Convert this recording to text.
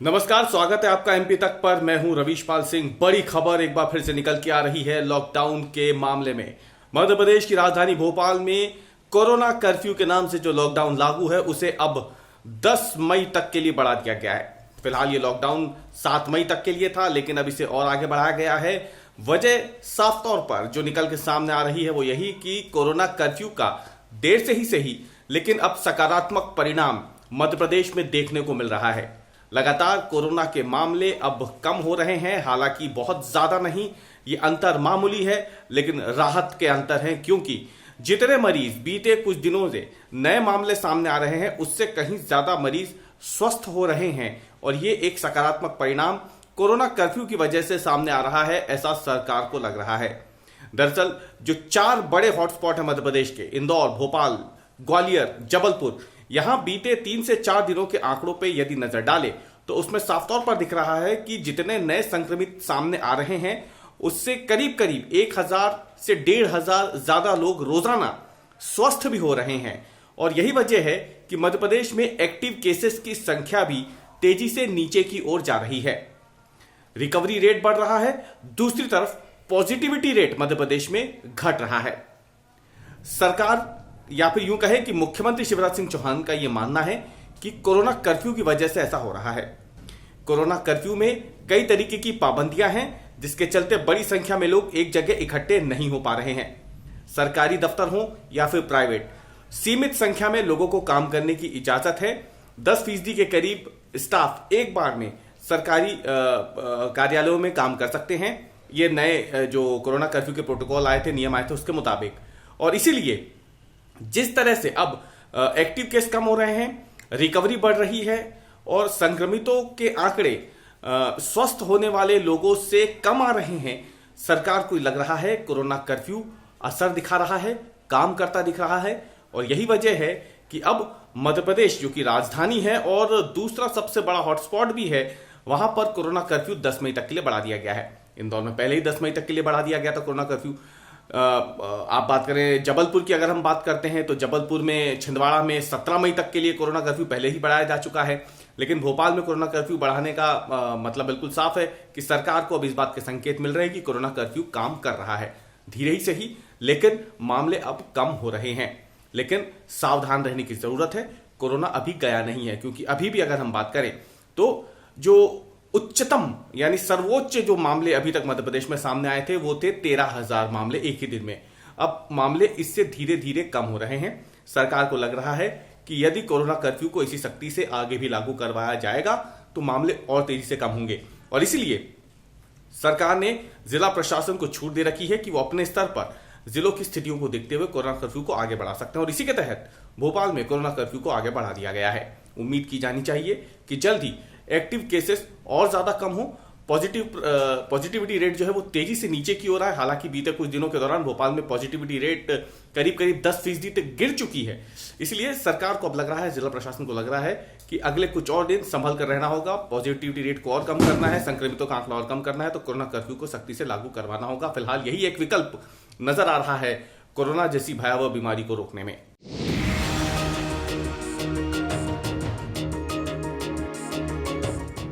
नमस्कार, स्वागत है आपका एमपी तक पर। मैं हूं रवीशपाल सिंह। बड़ी खबर एक बार फिर से निकल के आ रही है लॉकडाउन के मामले में। मध्य प्रदेश की राजधानी भोपाल में कोरोना कर्फ्यू के नाम से जो लॉकडाउन लागू है उसे अब 10 मई तक के लिए बढ़ा दिया गया है। फिलहाल ये लॉकडाउन 7 मई तक के लिए था, लेकिन अब इसे और आगे बढ़ाया गया है। वजह साफ तौर पर जो निकल के सामने आ रही है वो यही कि कोरोना कर्फ्यू का देर से ही सही, लेकिन अब सकारात्मक परिणाम मध्य प्रदेश में देखने को मिल रहा है। लगातार कोरोना के मामले अब कम हो रहे हैं, हालांकि बहुत ज्यादा नहीं। ये अंतर मामूली है, लेकिन राहत के अंतर हैं, क्योंकि जितने मरीज बीते कुछ दिनों से नए मामले सामने आ रहे हैं उससे कहीं ज्यादा मरीज स्वस्थ हो रहे हैं। और ये एक सकारात्मक परिणाम कोरोना कर्फ्यू की वजह से सामने आ रहा है, ऐसा सरकार को लग रहा है। दरअसल जो 4 बड़े हॉटस्पॉट है मध्य प्रदेश के, इंदौर, भोपाल, ग्वालियर, जबलपुर, यहां बीते 3 से 4 दिनों के आंकड़ों पे यदि नजर डाले तो उसमें साफ तौर पर दिख रहा है कि जितने नए संक्रमित सामने आ रहे हैं उससे करीब करीब 1000 से 1500 ज्यादा लोग रोजाना स्वस्थ भी हो रहे हैं। और यही वजह है कि मध्य प्रदेश में एक्टिव केसेस की संख्या भी तेजी से नीचे की ओर जा रही है। रिकवरी रेट बढ़ रहा है, दूसरी तरफ पॉजिटिविटी रेट मध्य प्रदेश में घट रहा है। सरकार या फिर यूं कहे कि मुख्यमंत्री शिवराज सिंह चौहान का यह मानना है कि कोरोना कर्फ्यू की वजह से ऐसा हो रहा है। कोरोना कर्फ्यू में कई तरीके की पाबंदियां हैं, जिसके चलते बड़ी संख्या में लोग एक जगह इकट्ठे नहीं हो पा रहे हैं। सरकारी दफ्तर हो या फिर प्राइवेट, सीमित संख्या में लोगों को काम करने की इजाजत है। 10% के करीब स्टाफ एक बार में सरकारी कार्यालयों में काम कर सकते हैं। ये नए जो कोरोना कर्फ्यू के प्रोटोकॉल आए थे, नियम आए थे, उसके मुताबिक। और इसीलिए जिस तरह से अब एक्टिव केस कम हो रहे हैं, रिकवरी बढ़ रही है और संक्रमितों के आंकड़े स्वस्थ होने वाले लोगों से कम आ रहे हैं, सरकार को लग रहा है कोरोना कर्फ्यू असर दिखा रहा है, काम करता दिख रहा है। और यही वजह है कि अब मध्य प्रदेश, जो कि राजधानी है और दूसरा सबसे बड़ा हॉटस्पॉट भी है, वहां पर कोरोना कर्फ्यू 10 मई तक के लिए बढ़ा दिया गया है। इंदौर में पहले ही 10 मई तक के लिए बढ़ा दिया गया था कोरोना कर्फ्यू। आप बात करें जबलपुर की, अगर हम बात करते हैं तो जबलपुर में, छिंदवाड़ा में 17 मई तक के लिए कोरोना कर्फ्यू पहले ही बढ़ाया जा चुका है। लेकिन भोपाल में कोरोना कर्फ्यू बढ़ाने का मतलब बिल्कुल साफ है कि सरकार को अब इस बात के संकेत मिल रहे हैं कि कोरोना कर्फ्यू काम कर रहा है, धीरे ही सही, लेकिन मामले अब कम हो रहे हैं। लेकिन सावधान रहने की जरूरत है, कोरोना अभी गया नहीं है। क्योंकि अभी भी अगर हम बात करें तो जो उच्चतम यानी सर्वोच्च जो मामले अभी तक मध्य प्रदेश में सामने आए थे वो थे 13,000 मामले एक ही दिन में। अब मामले इससे धीरे धीरे कम हो रहे हैं। सरकार को लग रहा है कि यदि कोरोना कर्फ्यू को इसी सख्ती से आगे भी लागू करवाया जाएगा तो मामले और तेजी से कम होंगे। और इसीलिए सरकार ने जिला प्रशासन को छूट दे रखी है कि वो अपने स्तर पर जिलों की स्थितियों को देखते हुए कोरोना कर्फ्यू को आगे बढ़ा सकते हैं। और इसी के तहत भोपाल में कोरोना कर्फ्यू को आगे बढ़ा दिया गया है। उम्मीद की जानी चाहिए कि जल्द ही एक्टिव केसेस और ज्यादा कम हो, पॉजिटिविटी रेट जो है वो तेजी से नीचे की ओर है। हालांकि बीते कुछ दिनों के दौरान भोपाल में पॉजिटिविटी रेट करीब करीब 10% तक गिर चुकी है। इसलिए सरकार को अब लग रहा है, जिला प्रशासन को लग रहा है कि अगले कुछ और दिन संभल कर रहना होगा, पॉजिटिविटी रेट को और कम करना है, संक्रमितों का आंकड़ा और कम करना है, तो कोरोना कर्फ्यू को सख्ती से लागू करवाना होगा। फिलहाल यही एक विकल्प नजर आ रहा है कोरोना जैसी भयावह बीमारी को रोकने में।